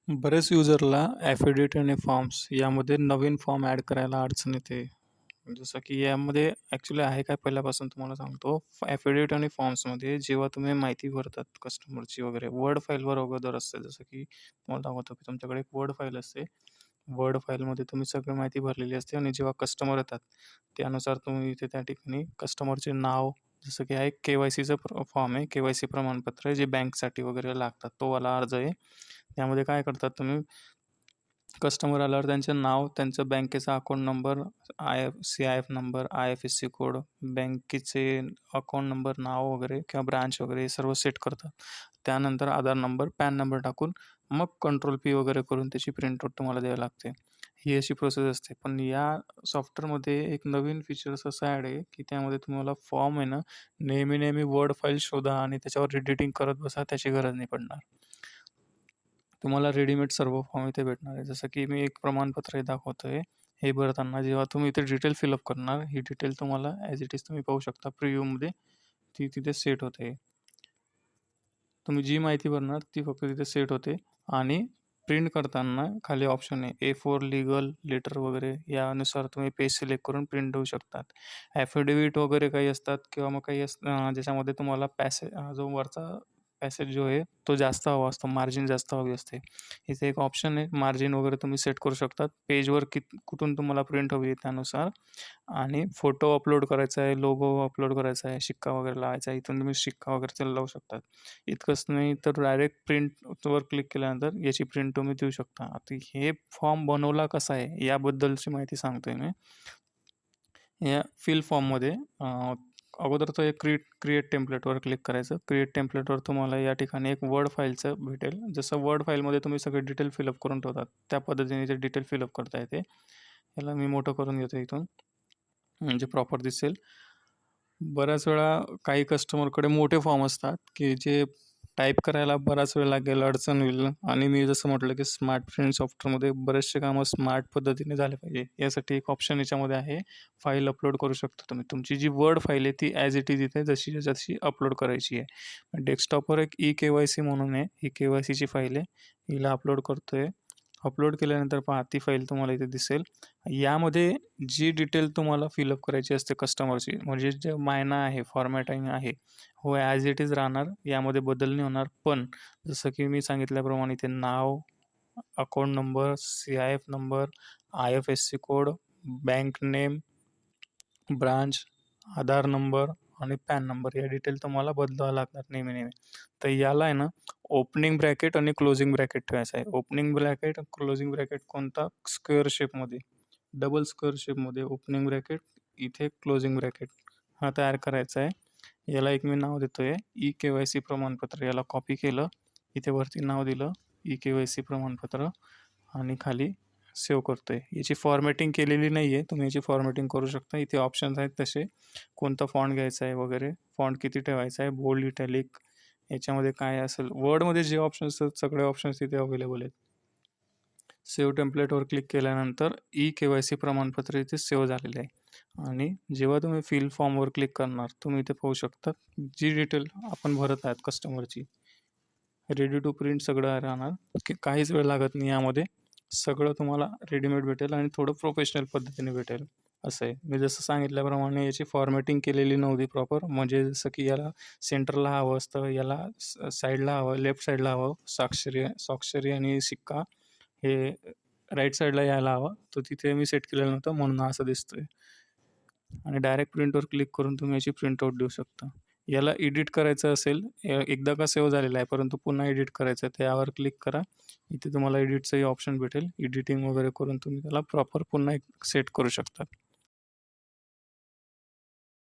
बरेच युजरला ॲफिडेविट आणि फॉर्म्स यामध्ये नवीन फॉर्म ॲड करायला अडचण येते. जसं की यामध्ये ॲक्च्युली आहे काय पहिल्यापासून तुम्हाला सांगतो. ॲफिडेविट आणि फॉर्म्समध्ये जेव्हा तुम्ही माहिती भरतात कस्टमरची वगैरे वर्ड फाईलवर अगोदर असते. जसं की तुम्हाला दाखवतो की तुमच्याकडे एक वर्ड फाईल असते. वर्ड फाईलमध्ये तुम्ही सगळी माहिती भरलेली असते आणि जेव्हा कस्टमर येतात त्यानुसार तुम्ही इथे त्या ठिकाणी कस्टमरचे नाव, जसं की हा एक के-वाय-सीचा फॉर्म आहे. के-वाय-सी प्रमाणपत्र आहे जे बँकसाठी वगैरे लागतात. तो वाला अर्ज आहे. त्यामध्ये काय करतात तुम्ही, कस्टमर आल्यावर त्यांचं नाव, त्यांचं बँकेचा account number, CIF number, IFSC code, बँकेचे अकाउंट नंबर, नाव वगैरे किंवा ब्रांच वगैरे हे सर्व सेट करतात. त्यानंतर आधार नंबर, पॅन नंबर टाकून मग कंट्रोल P वगैरे करून त्याची प्रिंटआउट तुम्हाला द्यावी लागते. ही अशी प्रोसेस असते. पण या सॉफ्टवेअरमध्ये एक नवीन फीचर्स असं ॲड आहे, की त्यामध्ये तुम्हाला फॉर्म आहे ना, नेहमी वर्ड फाईल शोधा आणि त्याच्यावर एडिटिंग करत बसा, त्याची गरज नाही पडणार. तुम्हाला रेडीमेड सर्व फॉर्म इथे भेटणार आहे. जसं की मी एक प्रमाणपत्र दाखवतोय. हे भरताना जेव्हा तुम्ही इथे डिटेल फिलअप करणार, ही डिटेल तुम्हाला ॲज इट इज तुम्ही पाहू शकता प्रिव्ह्यूमध्ये ती तिथे सेट होते. तुम्ही जी माहिती भरणार ती फक्त तिथे सेट होते आणि प्रिंट करताना खाली ऑप्शन आहे A4 लीगल लेटर वगैरे, यानुसार तुम्ही पेज सिलेक्ट करून प्रिंट देऊ शकतात. ॲफिडेविट वगैरे काही असतात किंवा मग काही ज्याच्यामध्ये तुम्हाला जो वरचा पॅसेज जो आहे तो जास्त हवा असतो, मार्जिन जास्त हवी असते. इथे एक ऑप्शन आहे, मार्जिन वगैरे तुम्ही सेट करू शकतात. पेजवर कुठून तुम्हाला प्रिंट हवी आहे त्यानुसार. आणि फोटो अपलोड करायचा आहे, लोगो अपलोड करायचा आहे, शिक्का वगैरे लावायचा आहे. इथून तुम्ही शिक्का वगैरे त्याला लावू शकतात. इतकंच नाही तर डायरेक्ट प्रिंटवर क्लिक केल्यानंतर याची प्रिंट तुम्ही देऊ शकता. आता हे फॉर्म बनवला कसा आहे याबद्दलची माहिती सांगतोय मी. या फिल फॉर्ममध्ये अगोदर तर एक क्रिएट टेम्पलेटवर क्लिक करायचं. क्रिएट टेम्पलेटवर तुम्हाला या ठिकाणी एक वर्ड फाईलचं भेटेल. जसं वर्ड फाईलमध्ये तुम्ही सगळे डिटेल फिलअप करून ठेवतात, त्या पद्धतीने ते डिटेल फिलअप करता येते. याला मी मोठं करून घेतो इथून, म्हणजे प्रॉपर दिसेल. बऱ्याच वेळा काही कस्टमरकडे मोठे फॉर्म असतात, की जे टाइप करायला बराच वेळ लागेल, अडचण होईल आणि मी जसं म्हटलं, की स्मार्ट प्रिंट सॉफ्टवेअरमध्ये बरेचसे कामं स्मार्ट पद्धतीने झाले पाहिजे. यासाठी एक ऑप्शन याच्यामध्ये आहे, फाईल अपलोड करू शकता तुम्ही. तुमची जी वर्ड फाईल आहे ती ॲज इट इज इथे जशीच्या तशी अपलोड करायची आहे. डेस्कटॉपवर एक ई-के-वाय-सी म्हणून आहे, ही के-वाय-सीची फाईल आहे. हिला अपलोड करतोय. अपलोड केल्यानंतर पहा ती फाईल तुम्हाला इथे दिसेल. यामध्ये जी डिटेल तुम्हाला फिलअप करायची असते कस्टमरची, म्हणजे जे मायना आहे, फॉर्मॅटिंग आहे, हो ॲज इट इज राहणार. यामध्ये बदल नाही होणार. पण जसं की मी सांगितल्याप्रमाणे इथे नाव, account number, CIF number, IFSC code, bank name, branch, Aadhaar number आणि पॅन नंबर या डिटेल तुम्हाला बदलावं लागणार नेहमी. तर याला आहे ना, ओपनिंग ब्रॅकेट आणि क्लोजिंग ब्रॅकेट ठेवायचं आहे. ओपनिंग ब्रॅकेट, क्लोजिंग ब्रॅकेट कोणता? स्क्वेअर शेपमध्ये, डबल स्क्वेअर शेपमध्ये ओपनिंग ब्रॅकेट, इथे क्लोजिंग ब्रॅकेट हा तयार करायचा आहे. याला एक मी नाव देतोय ई-के-वाय-सी प्रमाणपत्र. याला कॉपी केलं, इथे वरती नाव दिलं ई-के-वाय-सी प्रमाणपत्र आणि खाली सेव्ह करतोय. याची फॉर्मॅटिंग केलेली नाही आहे. तुम्ही याची फॉर्मॅटिंग करू शकता. इथे ऑप्शन्स आहेत तसे, कोणता फॉन्ट घ्यायचा आहे वगैरे, फॉन्ट किती ठेवायचा आहे, बोल्ड, इटॅलिक, याच्यामध्ये काय असेल, वर्डमध्ये जे ऑप्शन्स असतात सगळे ऑप्शन्स तिथे अवेलेबल आहेत. सेव्ह टेम्पलेटवर क्लिक केल्यानंतर ई-के-वाय-सी प्रमाणपत्र इथे सेव्ह झालेले आहे. आणि जेव्हा तुम्ही फिल फॉर्मवर क्लिक करणार, तुम्ही इथे पाहू शकता जी डिटेल आपण भरत आहात कस्टमरची, रेडी टू प्रिंट सगळं राहणार, की काहीच वेळ लागत नाही. यामध्ये सगळं तुम्हाला रेडीमेड भेटेल आणि थोडं प्रोफेशनल पद्धतीने भेटेल असं आहे. मी जसं सांगितल्याप्रमाणे याची फॉर्मॅटिंग केलेली नव्हती प्रॉपर, म्हणजे जसं की याला सेंटरला हवं असतं, याला साईडला हवं, लेफ्ट साईडला हवं, स्वाक्षरी आणि शिक्का हे राईट साईडला यायला हवं, तर तिथे मी सेट केलेलं नव्हतं म्हणून असं दिसतोय. आणि डायरेक्ट प्रिंटवर क्लिक करून तुम्ही याची प्रिंटआउट देऊ शकता. याला एडिट करायचं असेल, एकदा का सेव्ह झालेला आहे, परंतु पुन्हा एडिट करायचं आहे, तर यावर क्लिक करा. इथे तुम्हाला एडिटचंही ऑप्शन भेटेल. एडिटिंग वगैरे करून तुम्ही त्याला प्रॉपर पुन्हा एक सेट करू शकता.